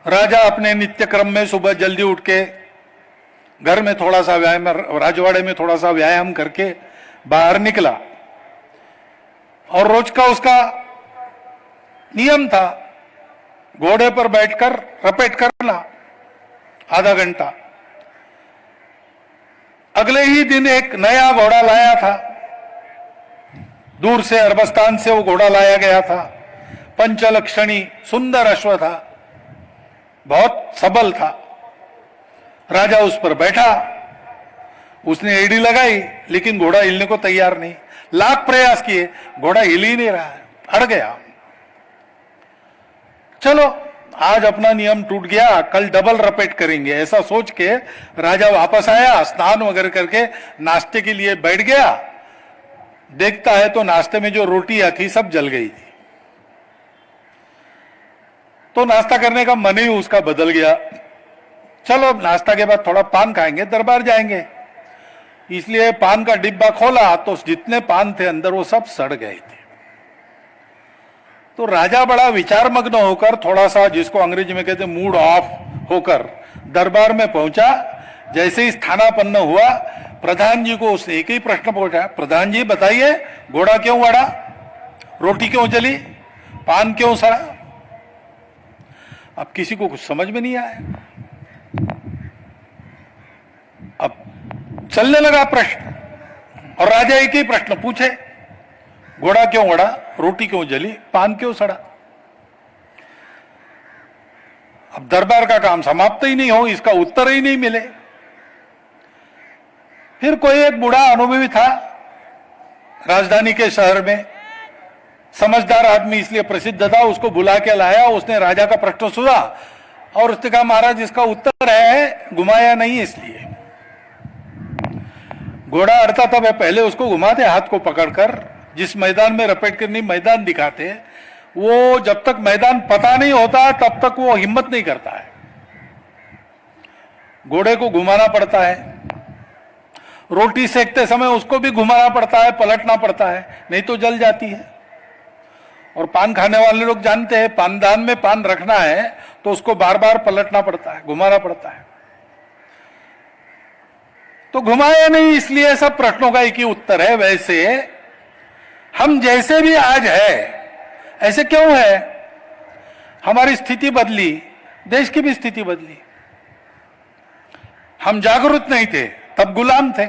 राजा अपने नित्य क्रम में सुबह जल्दी उठ के घर में थोड़ा सा व्यायाम, राजवाड़े में थोड़ा सा व्यायाम करके बाहर निकला और रोज का उसका नियम था घोड़े पर बैठकर रपेट करना आधा घंटा। अगले ही दिन एक नया घोड़ा लाया था, दूर से अरबस्तान से वो घोड़ा लाया गया था। पंचलक्षणी सुंदर अश्व था, बहुत सबल था। राजा उस पर बैठा, उसने एड़ी लगाई लेकिन घोड़ा हिलने को तैयार नहीं। लाख प्रयास किए, घोड़ा हिल ही नहीं रहा है, अड़ गया। चलो आज अपना नियम टूट गया, कल डबल रपेट करेंगे, ऐसा सोच के राजा वापस आया, स्नान वगैरह करके नाश्ते के लिए बैठ गया। देखता है तो नाश्ते में जो रोटियां थी सब जल गई थी। तो नाश्ता करने का मन ही उसका बदल गया। चलो नाश्ता के बाद थोड़ा पान खाएंगे, दरबार जाएंगे। इसलिए पान का डिब्बा खोला तो जितने पान थे अंदर वो सब सड़ गए थे। तो राजा बड़ा विचार मग्न होकर, थोड़ा सा जिसको अंग्रेजी में कहते मूड ऑफ होकर दरबार में पहुंचा। जैसे ही स्थानापन्न हुआ, प्रधान जी को उसने एक ही प्रश्न पूछा, प्रधान जी बताइए घोड़ा क्यों अड़ा, रोटी क्यों जली, पान क्यों सड़ा। अब किसी को कुछ समझ में नहीं आया। अब चलने लगा प्रश्न और राजा एक ही प्रश्न पूछे, घोड़ा क्यों अड़ा, रोटी क्यों जली, पान क्यों सड़ा। अब दरबार का काम समाप्त ही नहीं हो, इसका उत्तर ही नहीं मिले। फिर कोई एक बूढ़ा अनुभवी था राजधानी के शहर में, समझदार आदमी इसलिए प्रसिद्ध था, उसको बुला के लाया। उसने राजा का प्रश्न सुना और उसने कहा महाराज इसका उत्तर है घुमाया नहीं इसलिए। घोड़ा अड़ता तब है, पहले उसको घुमाते हाथ को पकड़कर, जिस मैदान में रपेट करनी मैदान दिखाते। वो जब तक मैदान पता नहीं होता तब तक वो हिम्मत नहीं करता है। घोड़े को घुमाना पड़ता है, रोटी सेकते समय उसको भी घुमाना पड़ता है, पलटना पड़ता है, नहीं तो जल जाती है। और पान खाने वाले लोग जानते हैं, पानदान में पान रखना है तो उसको बार बार पलटना पड़ता है, घुमाना पड़ता है। तो घुमाया नहीं इसलिए सब प्रश्नों का एक ही उत्तर है। वैसे हम जैसे भी आज है ऐसे क्यों है, हमारी स्थिति बदली, देश की भी स्थिति बदली। हम जागरूक नहीं थे तब गुलाम थे।